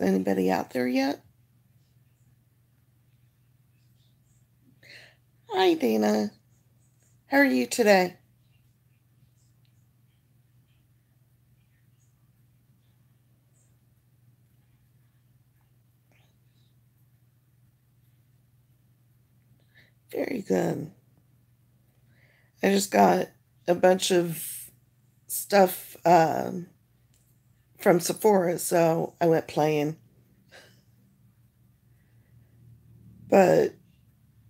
anybody out there yet? Hi, Dana. How are you today? Very good. I just got a bunch of stuff from Sephora, so I went playing. But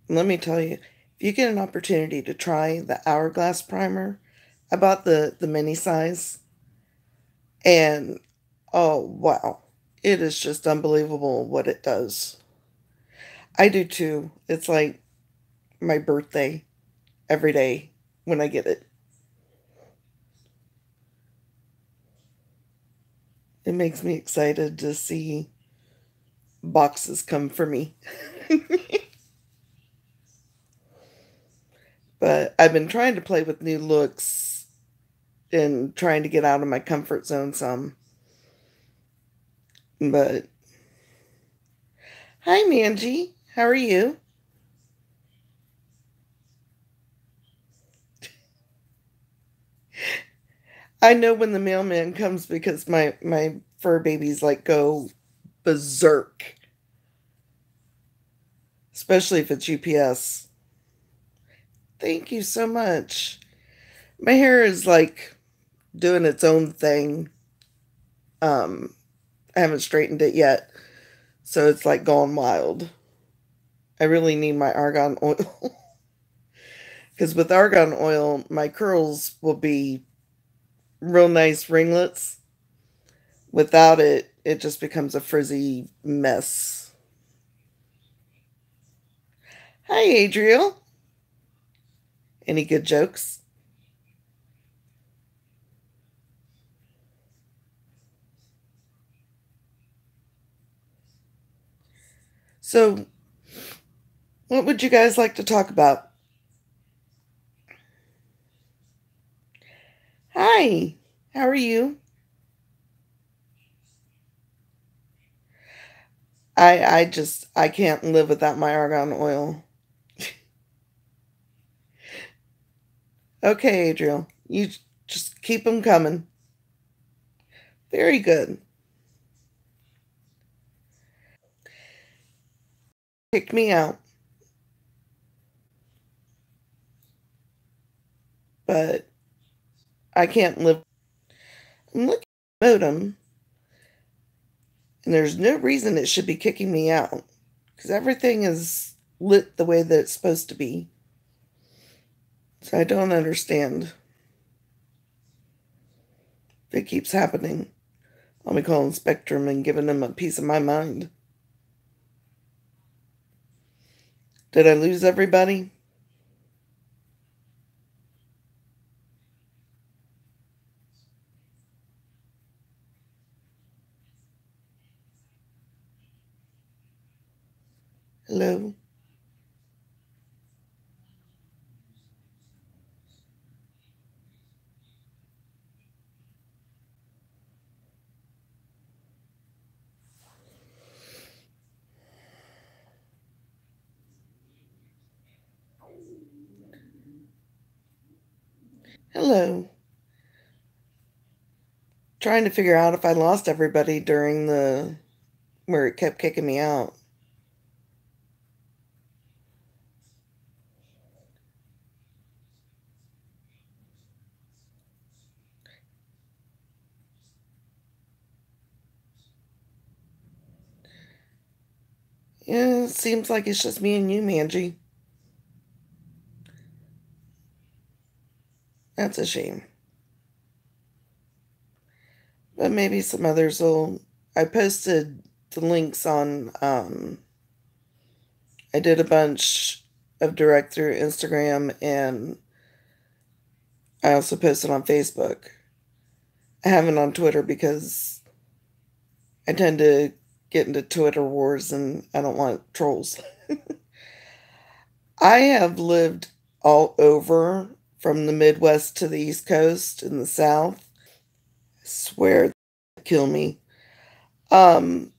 let me tell you, if you get an opportunity to try the Hourglass primer, I bought the mini size, and oh wow, it is just unbelievable what it does. I do too. It's like my birthday every day when I get it. It makes me excited to see boxes come for me. But I've been trying to play with new looks and trying to get out of my comfort zone some. But hi, Manji. How are you? I know when the mailman comes because my fur babies like go berserk, especially if it's UPS. Thank you so much. My hair is like doing its own thing. I haven't straightened it yet, so it's like gone wild. I really need my argan oil because with argan oil, my curls will be real nice ringlets. Without it, it just becomes a frizzy mess. Hi, Adriel. Any good jokes? So, what would you guys like to talk about? Hi, how are you? I can't live without my argan oil. Okay, Adriel, you just keep them coming. Very good. Kick me out, but I can't live. I'm looking at the modem, and there's no reason it should be kicking me out because everything is lit the way that it's supposed to be. So I don't understand if it keeps happening. I'll be calling Spectrum and giving them a piece of my mind. Did I lose everybody? Hello? Hello. Trying to figure out if I lost everybody during the where it kept kicking me out. Yeah, it seems like it's just me and you, Manji. That's a shame. But maybe some others will. I posted the links on, I did a bunch of direct through Instagram and I also posted on Facebook. I haven't on Twitter because I tend to get into Twitter wars and I don't want trolls. I have lived all over from the Midwest to the East Coast and the South. I swear, kill me. Um,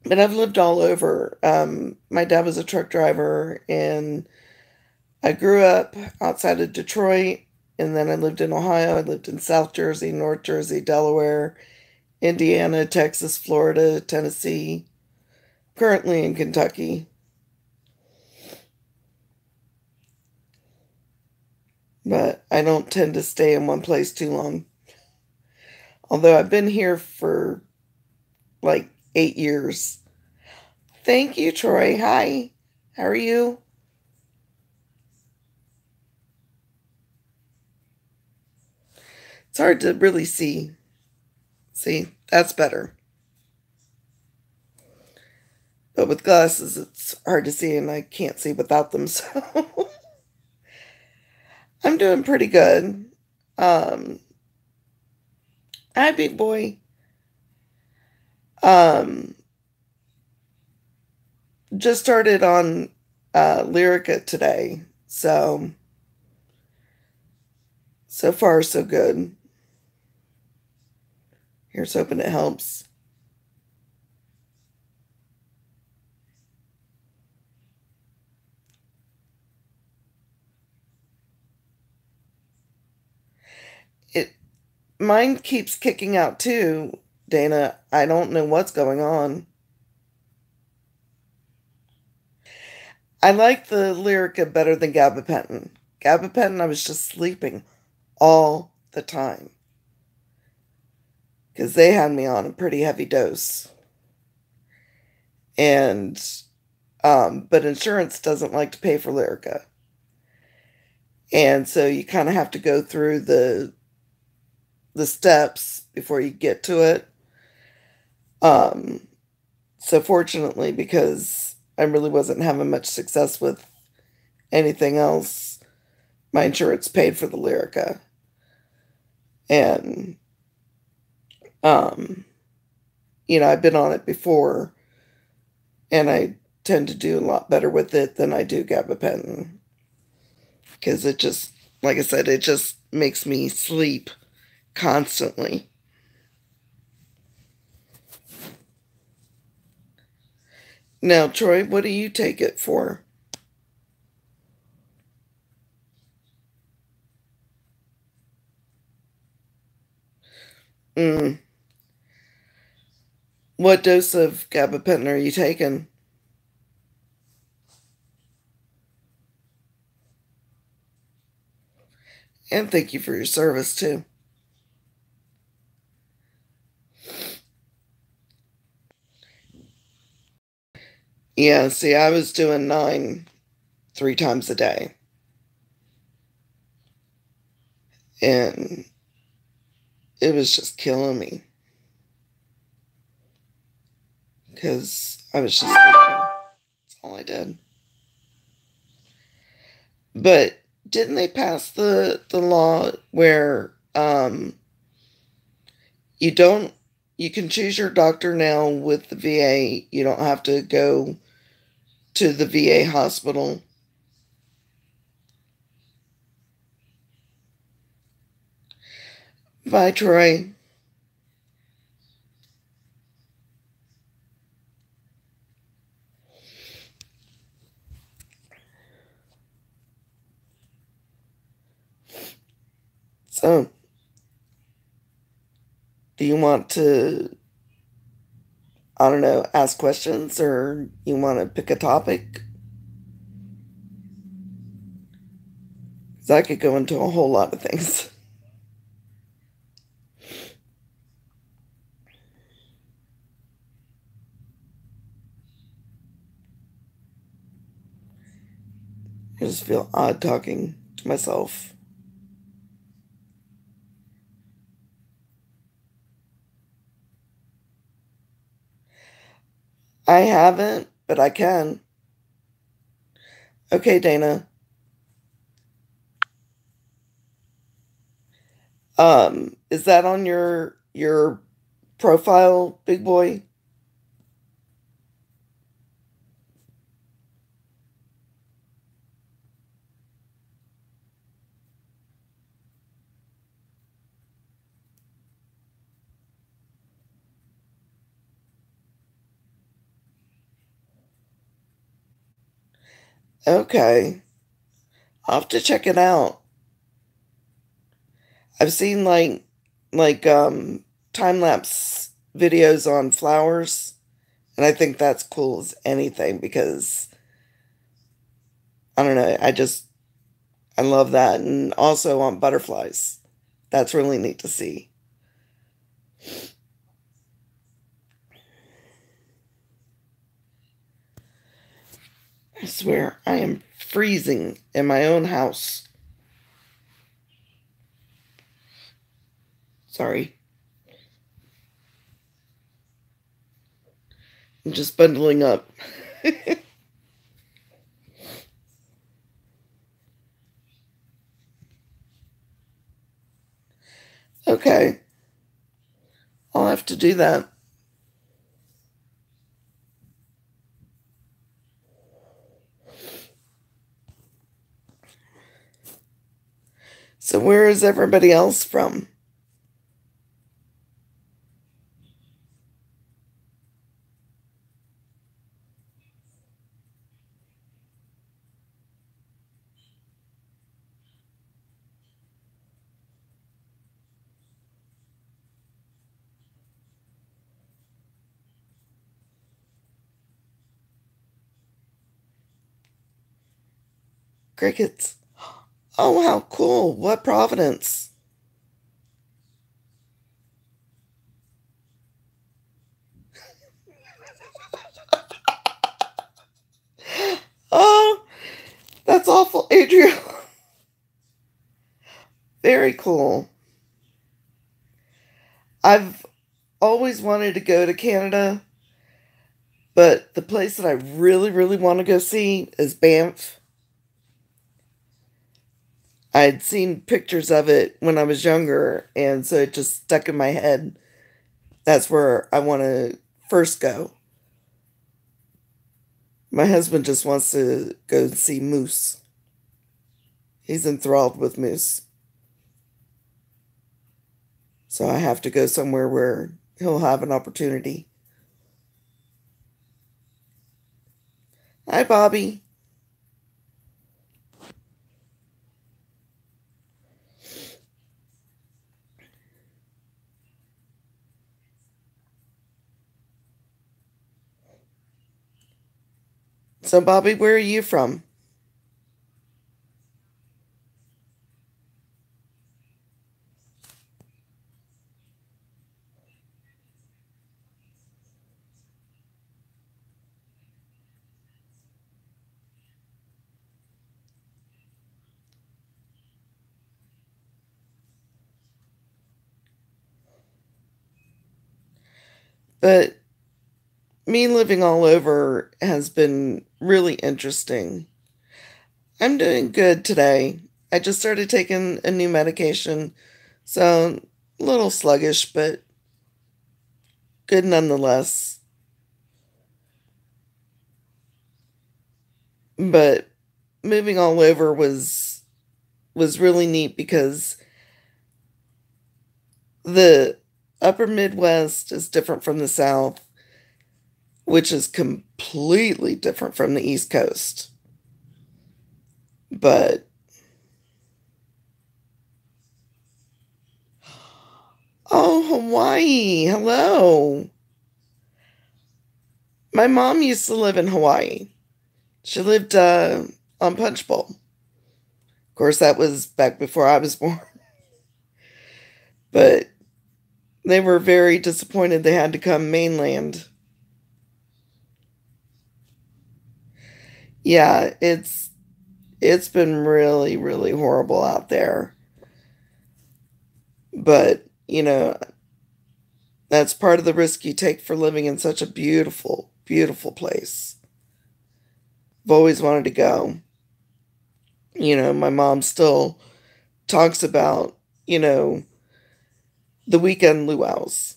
But I've lived all over. My dad was a truck driver, and I grew up outside of Detroit, and then I lived in Ohio. I lived in South Jersey, North Jersey, Delaware, Indiana, Texas, Florida, Tennessee, currently in Kentucky. But I don't tend to stay in one place too long. Although I've been here for like 8 years. Thank you, Troy. Hi. How are you? It's hard to really see. See, that's better. But with glasses, it's hard to see, and I can't see without them. So I'm doing pretty good. Um, Hi, big boy. Um, just started on Lyrica today. So far, so good. Here's hoping it helps. It Mine keeps kicking out too, Dana. I don't know what's going on. I like the Lyrica better than gabapentin. Gabapentin, I was just sleeping all the time because they had me on a pretty heavy dose. And but insurance doesn't like to pay for Lyrica. And so you kind of have to go through the steps before you get to it. Um so fortunately, because I really wasn't having much success with anything else, my insurance paid for the Lyrica. And um I've been on it before, and I tend to do a lot better with it than I do gabapentin because it just, like I said, it just makes me sleep constantly. Now, Troy, what do you take it for? Mm. What dose of gabapentin are you taking? And thank you for your service too. Yeah, see, I was doing 9 3 times a day, and it was just killing me because I was just sleeping. That's all I did. But didn't they pass the law where you don't you can choose your doctor now with the VA. You don't have to go to the VA hospital. Bye, Troy. So, do you want to, I don't know, ask questions, or you want to pick a topic? 'Cause I could go into a whole lot of things. I just feel odd talking to myself. I haven't, but I can. Okay, Dana. Is that on your profile, big boy? Okay. I'll have to check it out. I've seen like time lapse videos on flowers, and I think that's cool as anything because I don't know, I love that, and also on butterflies. That's really neat to see. I swear, I am freezing in my own house. Sorry. I'm just bundling up. Okay, I'll have to do that. So, where is everybody else from? Crickets. Oh, how cool. What Providence? Oh, that's awful, Adriel. Very cool. I've always wanted to go to Canada, but the place that I really, really want to go see is Banff. I'd seen pictures of it when I was younger, and so it just stuck in my head. That's where I want to first go. My husband just wants to go see moose. He's enthralled with moose. So I have to go somewhere where he'll have an opportunity. Hi, Bobby. So, Bobby, where are you from? But me living all over has been really interesting. I'm doing good today. I just started taking a new medication, so a little sluggish, but good nonetheless. But moving all over was really neat because the upper Midwest is different from the South, which is completely different from the East Coast. But oh, Hawaii. Hello. My mom used to live in Hawaii. She lived on Punch Bowl. Of course, that was back before I was born. But they were very disappointed they had to come mainland. Yeah, it's been really, really horrible out there. But, that's part of the risk you take for living in such a beautiful, beautiful place. I've always wanted to go. My mom still talks about, you know, the weekend luau's.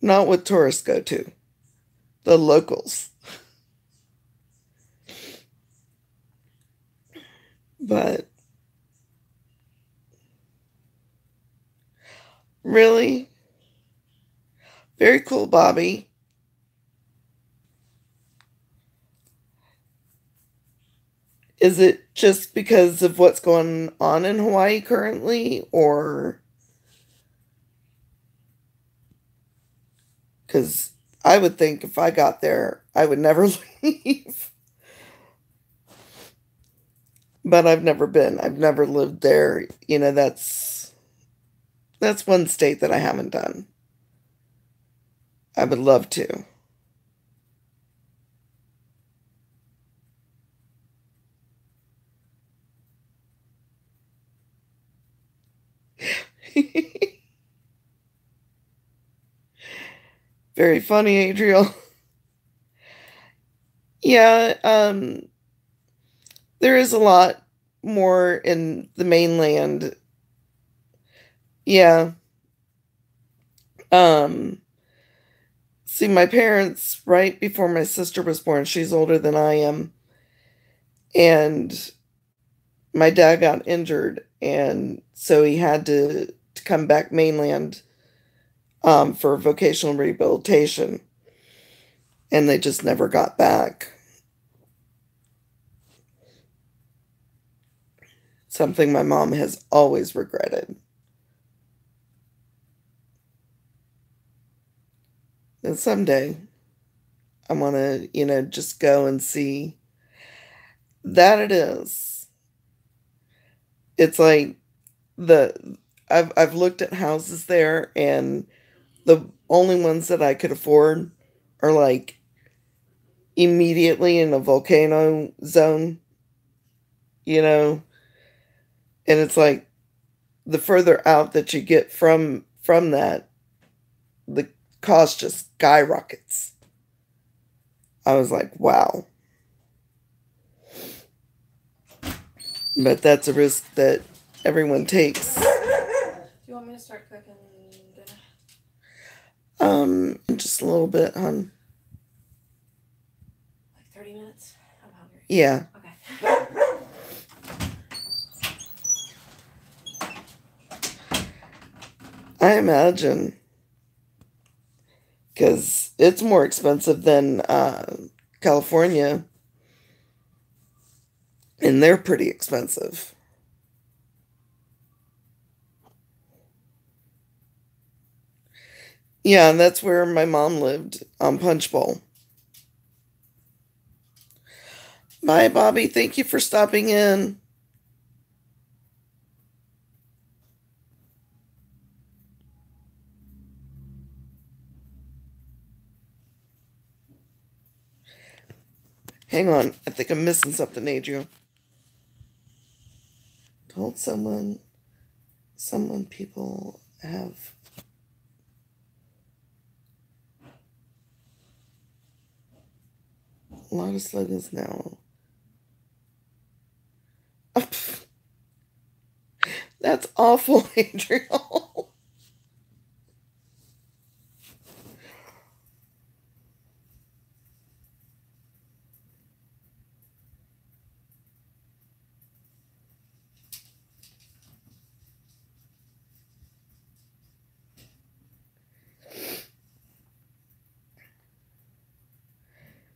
Not what tourists go to, the locals. But really, very cool, Bobby. Is it just because of what's going on in Hawaii currently, or because I would think if I got there, I would never leave. But I've never been. I've never lived there. That's one state that I haven't done. I would love to. Very funny, Adriel. Yeah, there is a lot more in the mainland. Yeah. Um, See, my parents, right before my sister was born, she's older than I am, and my dad got injured, and so he had to come back mainland for vocational rehabilitation, and they just never got back. Something my mom has always regretted. And someday I want to, just go and see that it is. It's like the I've looked at houses there, and the only ones that I could afford are like immediately in a volcano zone, you know, and it's like the further out that you get from that, the cost just skyrockets. I was like, wow. But that's a risk that everyone takes. Do you want me to start cooking dinner? Just a little bit, hon. Like 30 minutes? I'm hungry. Yeah. Okay. I imagine. Because it's more expensive than California, and they're pretty expensive. Yeah, and that's where my mom lived on Punch Bowl. Bye, Bobby. Thank you for stopping in. Hang on. I think I'm missing something, Adrian. Told someone people have a lot of slogans now. That's awful, Adrian.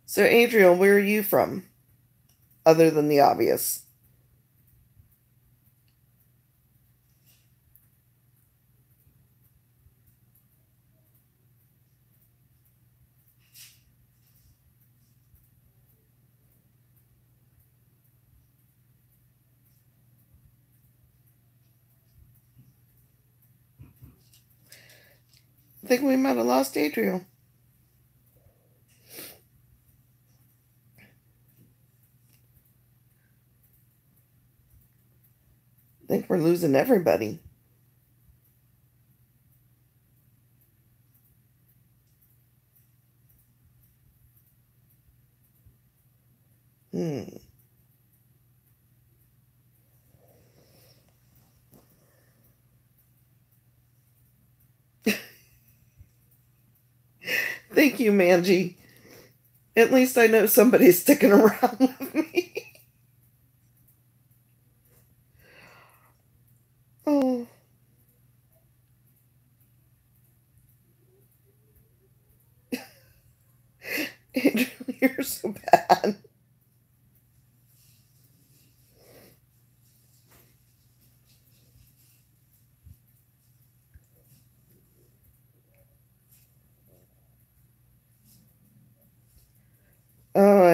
So, Adrian, where are you from? Other than the obvious. I think we might have lost Adrian. I think we're losing everybody. Hmm. Thank you, Manji. At least I know somebody's sticking around with me. Oh, Adrian, you're so bad.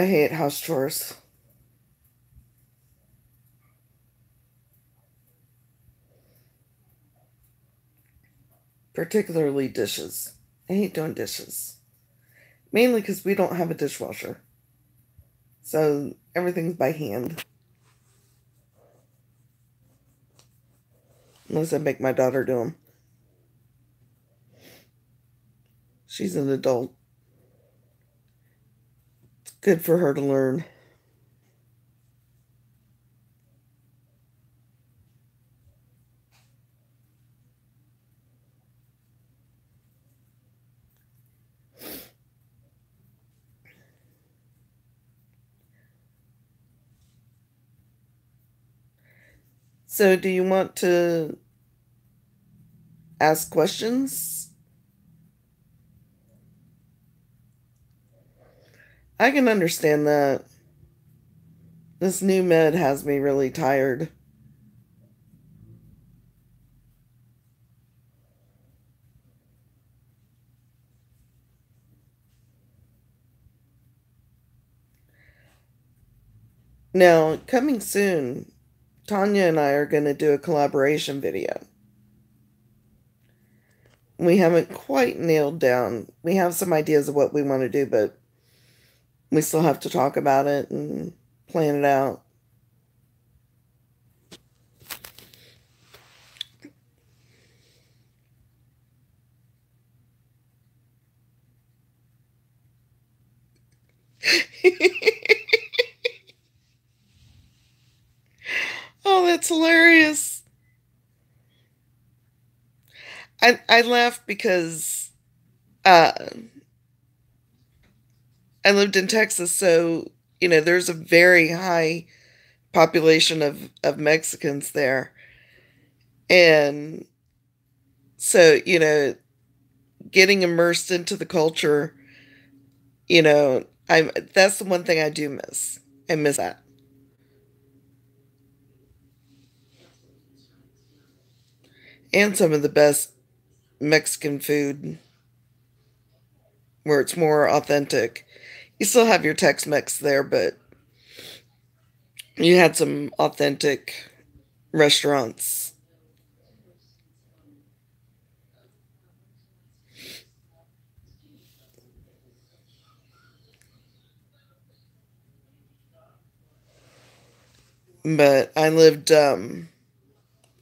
I hate house chores. Particularly dishes. I hate doing dishes. Mainly because we don't have a dishwasher. So everything's by hand. Unless I make my daughter do them. She's an adult. It's good for her to learn. So, do you want to ask questions? I can understand that. This new med has me really tired. Now, coming soon, Tanya and I are going to do a collaboration video. We haven't quite nailed down. We have some ideas of what we want to do, but we still have to talk about it and plan it out. Oh, that's hilarious. I laugh because uh, I lived in Texas, so there's a very high population of Mexicans there. And so, getting immersed into the culture, I'm that's the one thing I do miss. I miss that. And some of the best Mexican food where it's more authentic. You still have your Tex-Mex there, but you had some authentic restaurants. But I lived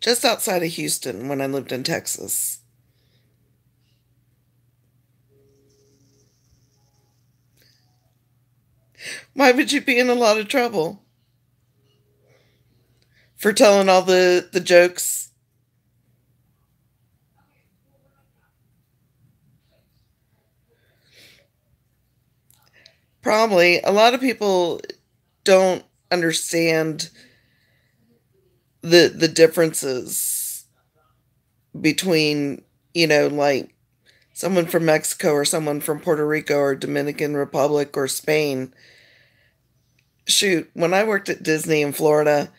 just outside of Houston when I lived in Texas. Why would you be in a lot of trouble? For telling all the jokes? Probably. A lot of people don't understand the differences between, like someone from Mexico or someone from Puerto Rico or Dominican Republic or Spain. Shoot, when I worked at Disney in Florida,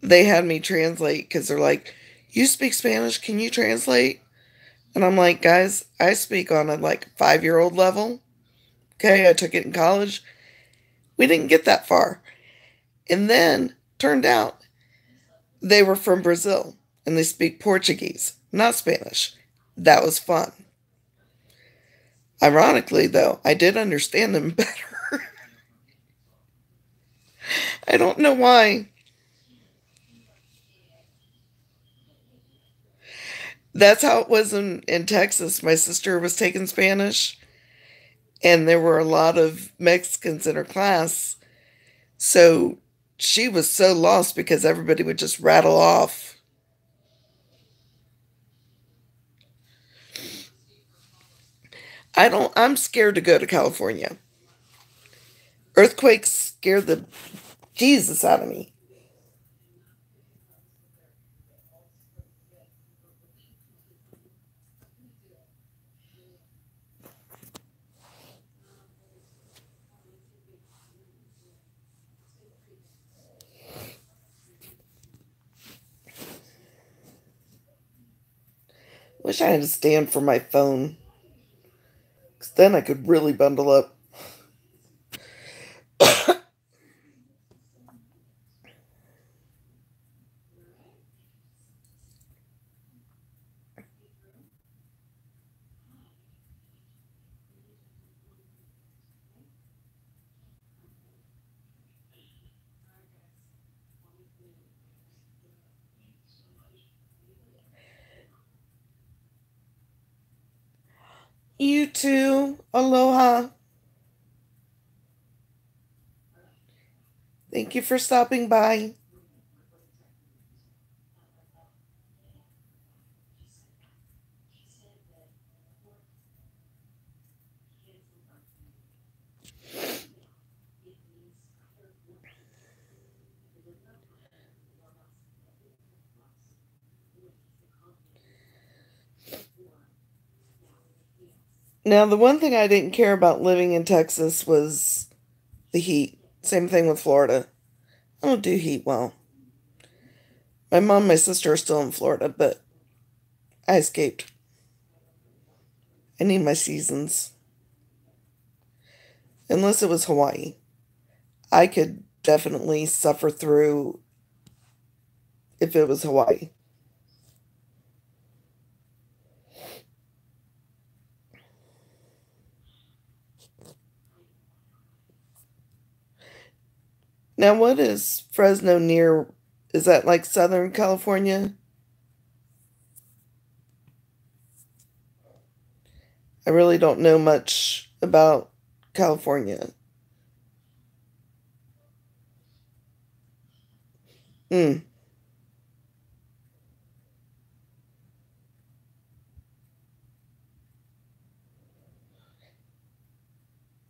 they had me translate because they're like, "You speak Spanish? Can you translate?" And I'm like, "Guys, I speak on a like 5-year-old level. Okay, I took it in college. We didn't get that far." And then turned out they were from Brazil and they speak Portuguese, not Spanish. That was fun. Ironically, though, I did understand them better. I don't know why. That's how it was in Texas. My sister was taking Spanish, and there were a lot of Mexicans in her class. So she was so lost because everybody would just rattle off. I'm scared to go to California. Earthquakes scare the Jesus out of me. Wish I had a stand for my phone, because then I could really bundle up. You too. Aloha. Thank you for stopping by. Now, the one thing I didn't care about living in Texas was the heat. Same thing with Florida. I don't do heat well. My mom and my sister are still in Florida, but I escaped. I need my seasons. Unless it was Hawaii. I could definitely suffer through if it was Hawaii. Now, what is Fresno near? Is that like Southern California? I really don't know much about California. Mm.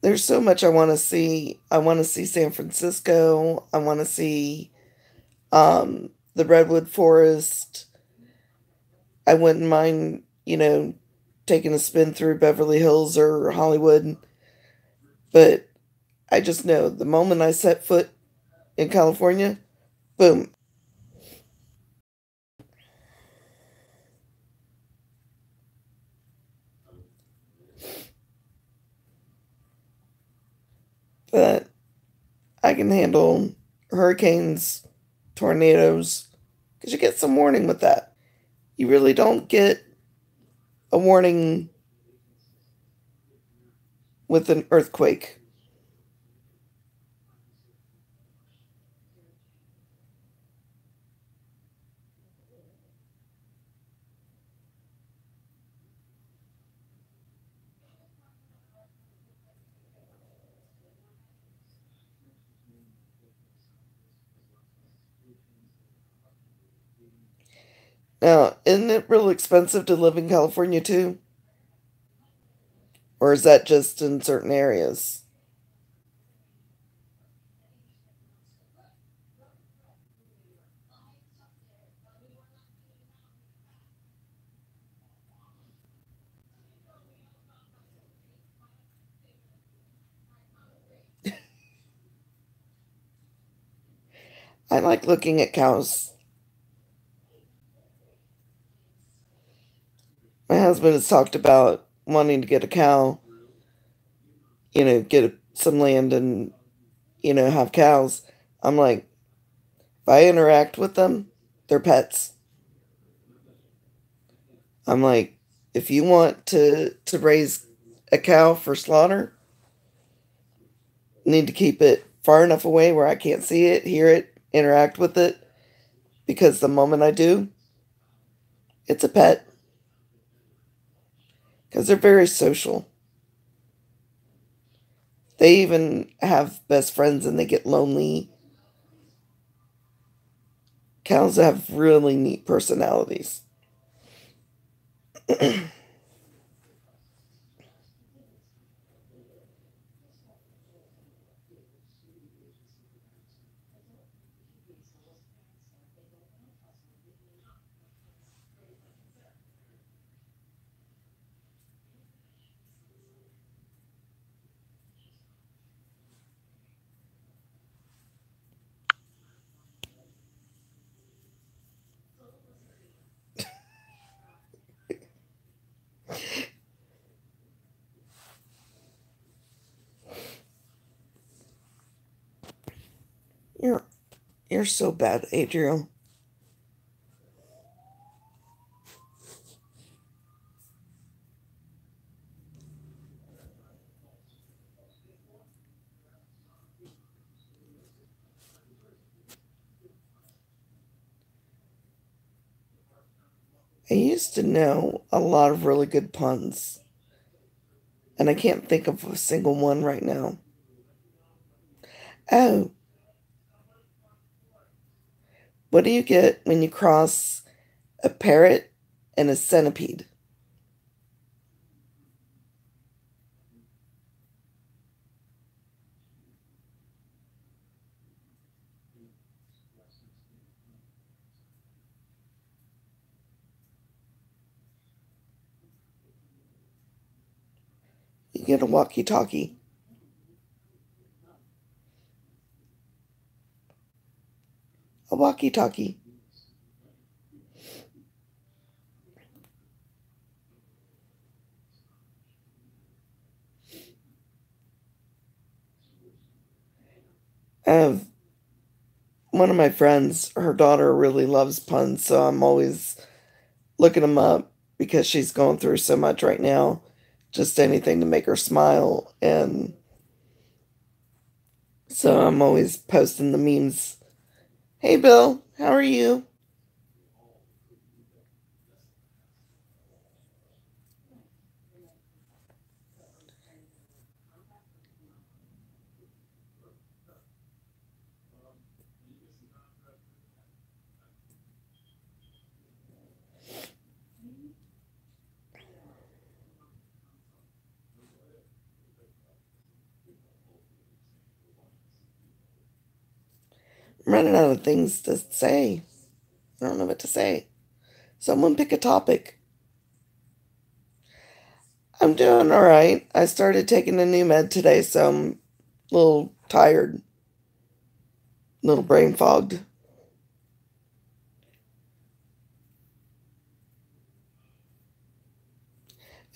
There's so much I want to see. I want to see San Francisco. I want to see the Redwood Forest. I wouldn't mind, taking a spin through Beverly Hills or Hollywood, but I just know the moment I set foot in California, boom. But I can handle hurricanes, tornadoes, because you get some warning with that. You really don't get a warning with an earthquake. Now, isn't it real expensive to live in California too? Or is that just in certain areas? I like looking at cows. My husband has talked about wanting to get a cow, get some land and, have cows. I'm like, if I interact with them, they're pets. I'm like, if you want to raise a cow for slaughter, you need to keep it far enough away where I can't see it, hear it, interact with it, because the moment I do, it's a pet. Because they're very social. They even have best friends and they get lonely. Cows have really neat personalities. You're you're so bad, Adriel. I used to know a lot of really good puns. and I can't think of a single one right now. Oh, what do you get when you cross a parrot and a centipede? You get a walkie-talkie. A walkie-talkie. I have one of my friends, her daughter really loves puns, so I'm always looking them up because she's going through so much right now. Just anything to make her smile. And so I'm always posting the memes. Hey, Bill, how are you? I'm running out of things to say. I don't know what to say. Someone pick a topic. I'm doing all right. I started taking a new med today, so I'm a little tired, a little brain fogged.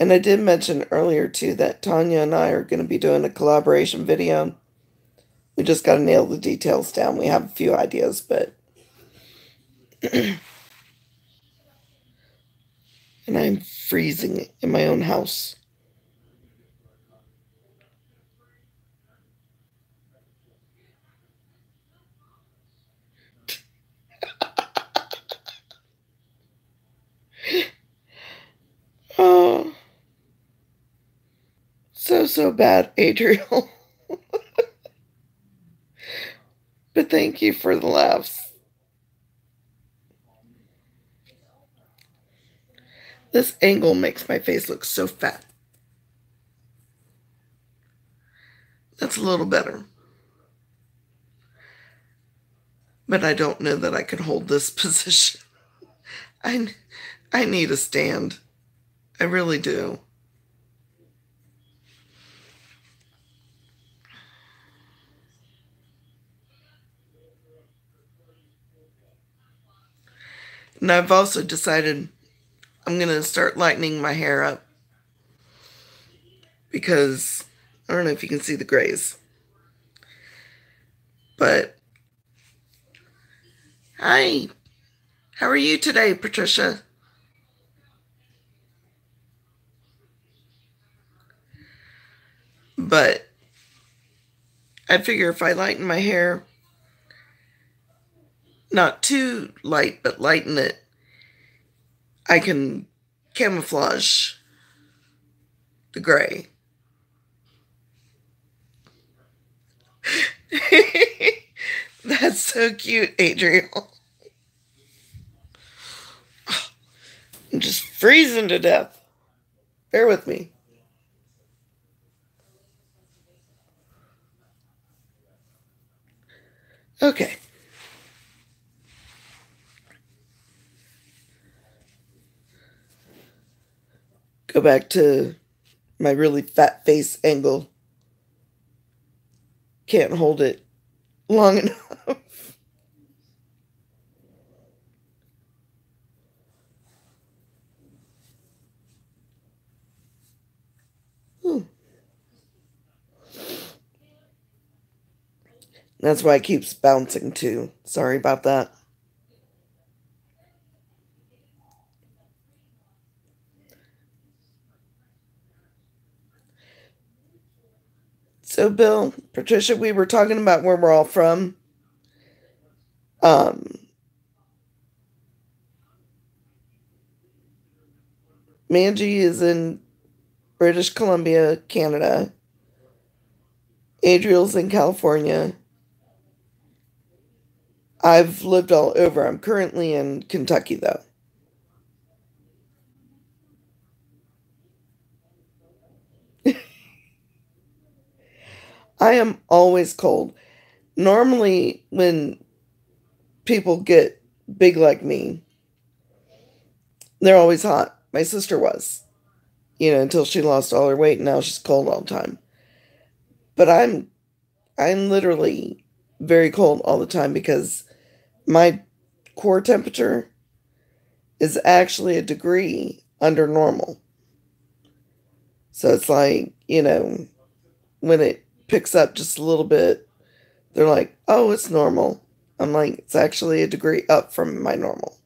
And I did mention earlier too that Tanya and I are going to be doing a collaboration video. We just got to nail the details down. We have a few ideas, but and I'm freezing in my own house. Oh, so bad, Adriel. But thank you for the laughs. This angle makes my face look so fat. That's a little better. But I don't know that I can hold this position. I, I need a stand. I really do. And I've also decided I'm going to start lightening my hair up because I don't know if you can see the grays. But hi, how are you today, Patricia? But I figure if I lighten my hair, not too light, but lighten it, I can camouflage the gray. That's so cute, Adriel. I'm just freezing to death. Bear with me. Okay. Go back to my really fat face angle. Can't hold it long enough. Ooh. That's why it keeps bouncing too. Sorry about that. So, Bill, Patricia, we were talking about where we're all from. Um, Manji is in British Columbia, Canada. Adriel's in California. I've lived all over. I'm currently in Kentucky, though. I am always cold. Normally, when people get big like me, they're always hot. My sister was, until she lost all her weight and now she's cold all the time. But I'm literally very cold all the time because my core temperature is actually a degree under normal. So it's like, when it picks up just a little bit, they're like, oh, it's normal. I'm like, it's actually a degree up from my normal.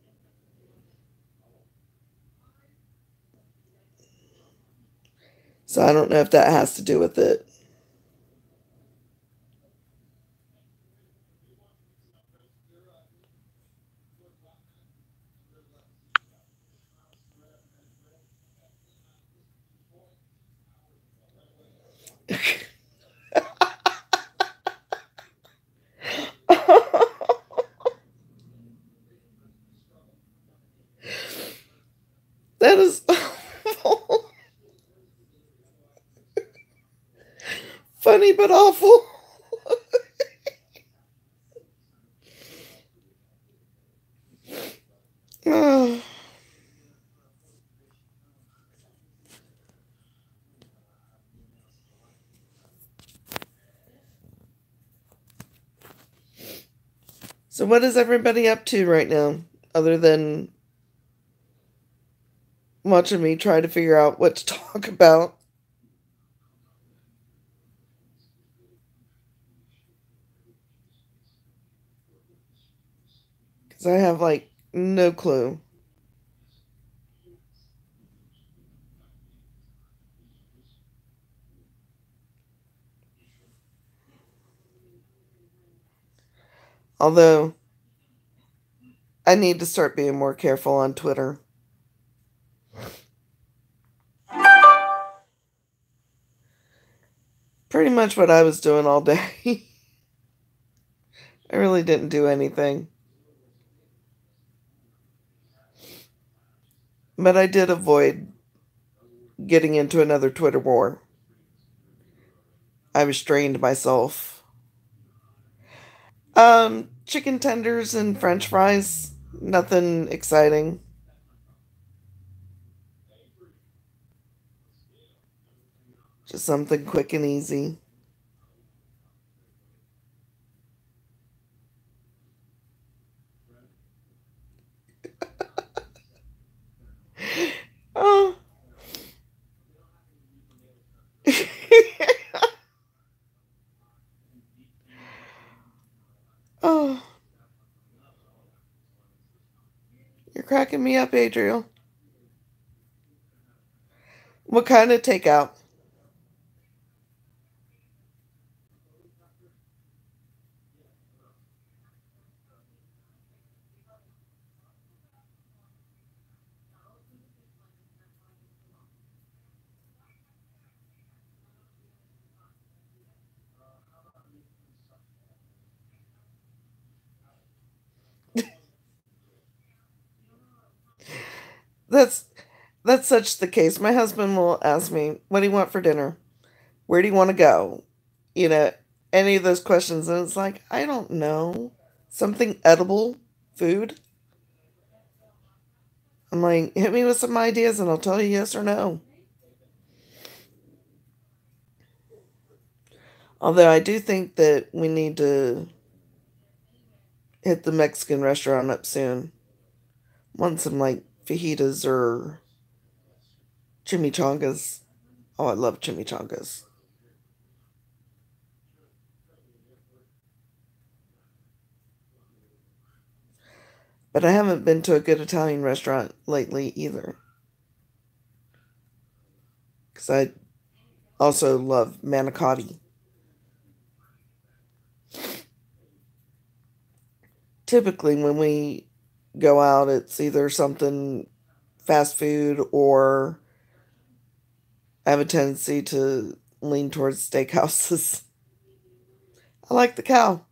So I don't know if that has to do with it. That is awful. Funny but awful. Ah. So what is everybody up to right now, other than watching me try to figure out what to talk about? Because I have like no clue. Although I need to start being more careful on Twitter. Pretty much what I was doing all day. I really didn't do anything. But I did avoid getting into another Twitter war. I restrained myself. Chicken tenders and French fries. Nothing exciting. Just something quick and easy. Oh. Oh, you're cracking me up, Adriel. What kind of takeout? That's that's such the case. My husband will ask me, "What do you want for dinner? Where do you want to go?" You know, any of those questions, and it's like, I don't know. Something edible, food. I'm like, hit me with some ideas, and I'll tell you yes or no. Although I do think that we need to hit the Mexican restaurant up soon. Want some like fajitas or chimichangas. Oh, I love chimichangas. But I haven't been to a good Italian restaurant lately either. Because I also love manicotti. Typically, when we go out, it's either something fast food or I have a tendency to lean towards steakhouses. I like the cow.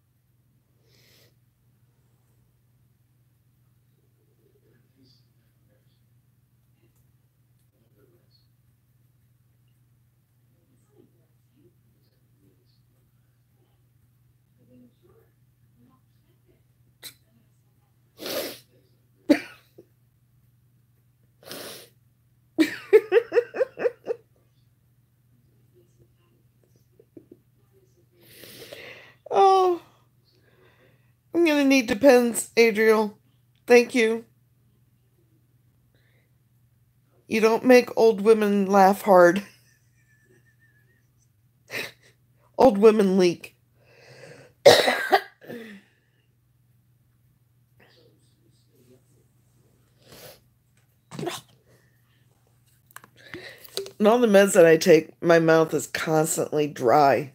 Oh, I'm gonna need Depends, Adriel. Thank you. You don't make old women laugh hard. Old women leak. And all the meds that I take, my mouth is constantly dry.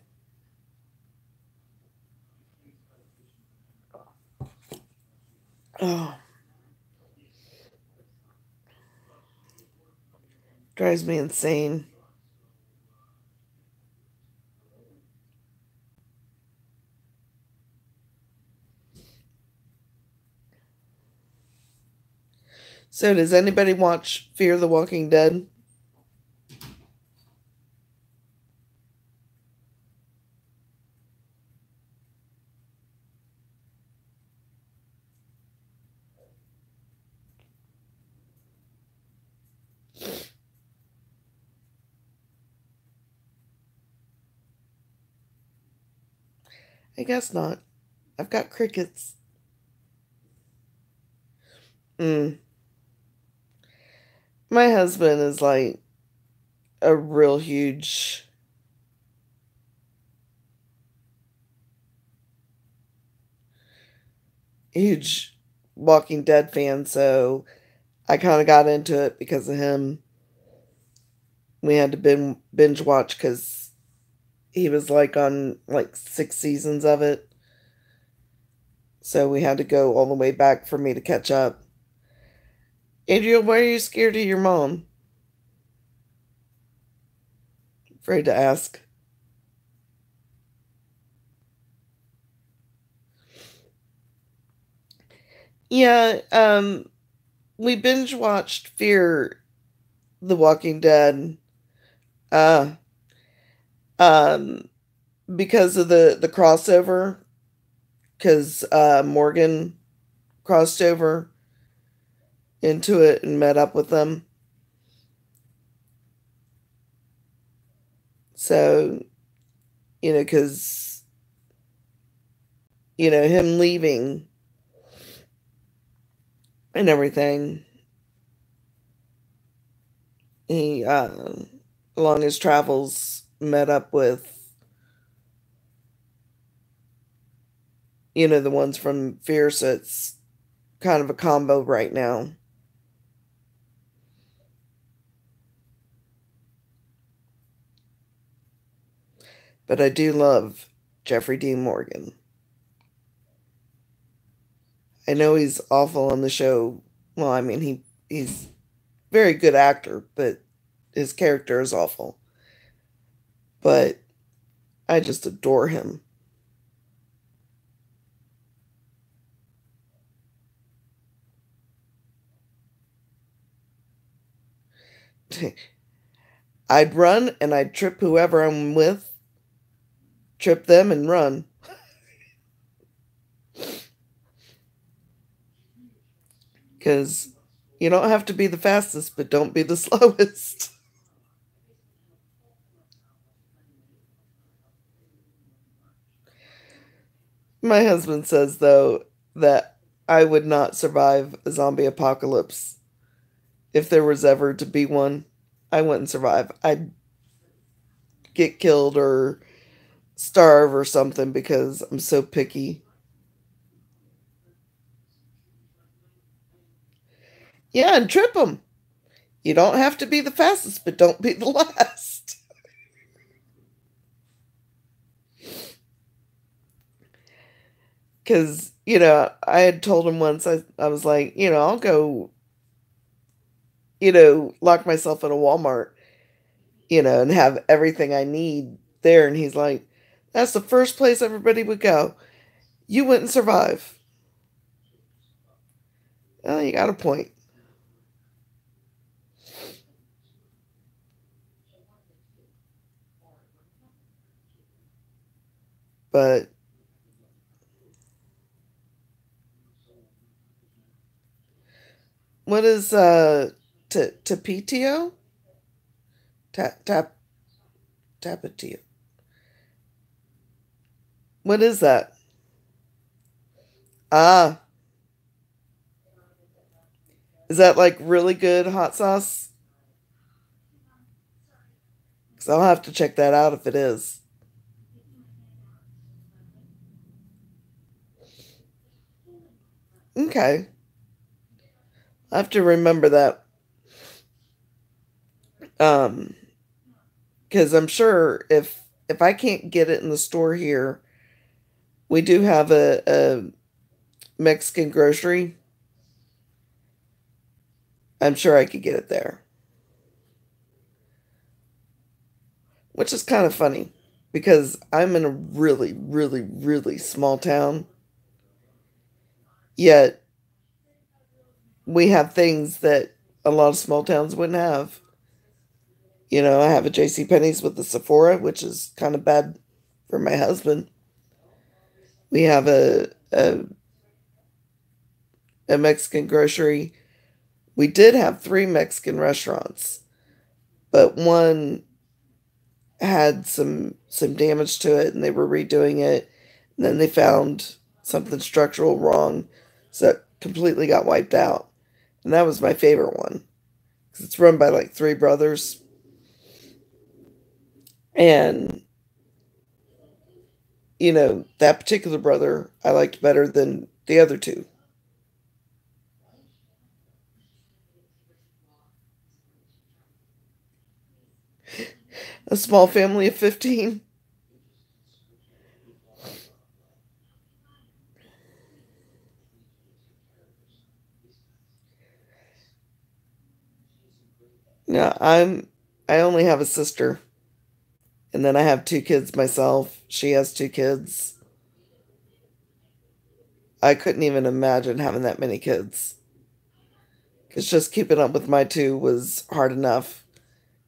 Oh, drives me insane. So, does anybody watch Fear the Walking Dead? I guess not. I've got crickets. Mm. My husband is like a real huge Walking Dead fan, so I kind of got into it because of him. We had to binge watch because he was like on like 6 seasons of it. So we had to go all the way back for me to catch up. Adriel, why are you scared of your mom? Afraid to ask. Yeah, we binge watched Fear the Walking Dead uh um because of the crossover, because Morgan crossed over into it and met up with them. So, because, him leaving and everything, he, along his travels, met up with, the ones from Fear, so it's kind of a combo right now. But I do love Jeffrey Dean Morgan. I know he's awful on the show. Well, I mean, he's very good actor, but his character is awful. But I just adore him. I'd run and I'd trip whoever I'm with, trip them and run. Because you don't have to be the fastest, but don't be the slowest. My husband says, though, that I would not survive a zombie apocalypse. If there was ever to be one, I wouldn't survive. I'd get killed or starve or something because I'm so picky. Yeah, and trip them. You don't have to be the fastest, but don't be the last. Because, I had told him once, I was like, I'll go, lock myself in a Walmart and have everything I need there. And he's like, that's the first place everybody would go. You wouldn't survive. Well, you got a point. But what is Tapatio? Tap Tapatio. What is that? Ah, is that like really good hot sauce? Because I'll have to check that out if it is. Okay, I have to remember that. Um, because I'm sure if I can't get it in the store here, we do have a Mexican grocery. I'm sure I could get it there, which is kind of funny because I'm in a really, really, really small town. Yet we have things that a lot of small towns wouldn't have. I have a J.C. Penney's with the Sephora, which is kind of bad for my husband. We have a Mexican grocery. We did have three Mexican restaurants, but one had some damage to it and they were redoing it. And then they found something structural wrong, so it completely got wiped out. And that was my favorite one because it's run by like three brothers. And that particular brother I liked better than the other two. A small family of 15. No, I only have a sister, and then I have two kids myself. She has two kids. I couldn't even imagine having that many kids. Because just keeping up with my two was hard enough.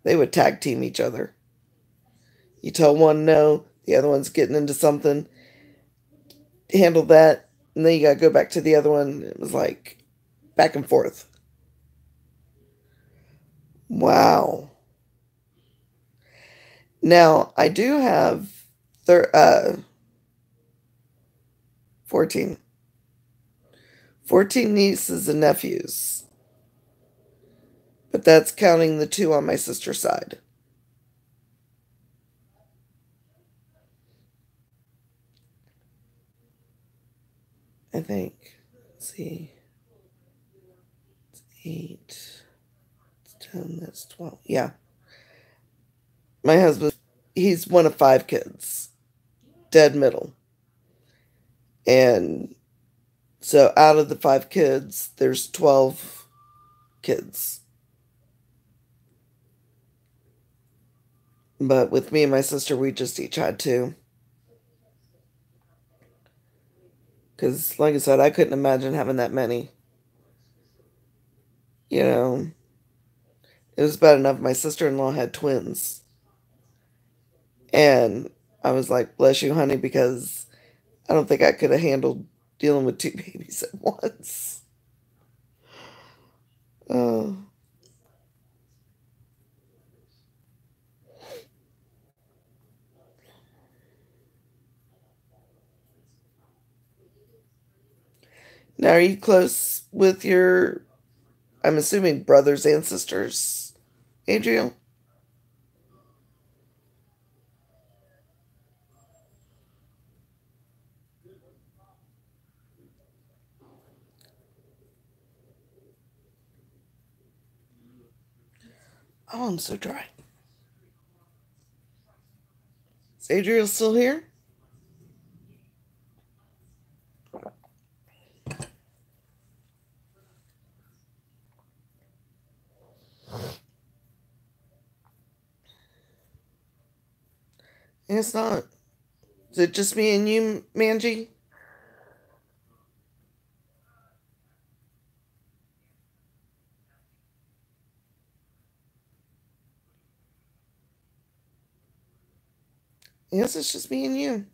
They would tag team each other. You tell one no, the other one's getting into something, handle that, and then you gotta go back to the other one. It was like back and forth. Wow. Now, I do have 14. 14 nieces and nephews, but that's counting the two on my sister's side. I think. Let's see. It's 8, it's 10, that's 12. Yeah. My husband, he's one of five kids, dead middle. And so out of the five kids, there's 12 kids. But with me and my sister, we just each had two. Because, like I said, I couldn't imagine having that many. You know, it was bad enough my sister in law had twins. And I was like, bless you, honey, because I don't think I could have handled dealing with two babies at once. Uh, now, are you close with your, I'm assuming, brothers and sisters, Adriel? Oh, I'm so dry. Is Adriel still here? It's not. Is it just me and you, Manji? Yes, it's just me and you.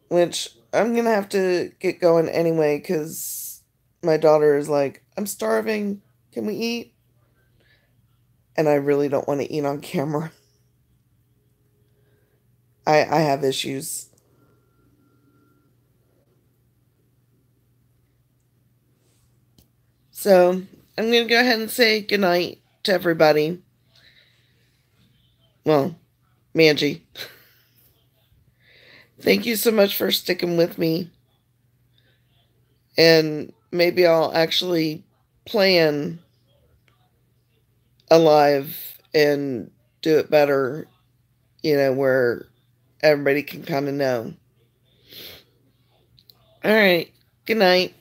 Which I'm gonna have to get going anyway because my daughter is like, I'm starving. Can we eat? And I really don't want to eat on camera. I have issues. So I'm gonna go ahead and say goodnight to everybody. Well, Manji, thank you so much for sticking with me. And maybe I'll actually plan a live and do it better, where everybody can kind of know. All right. Good night.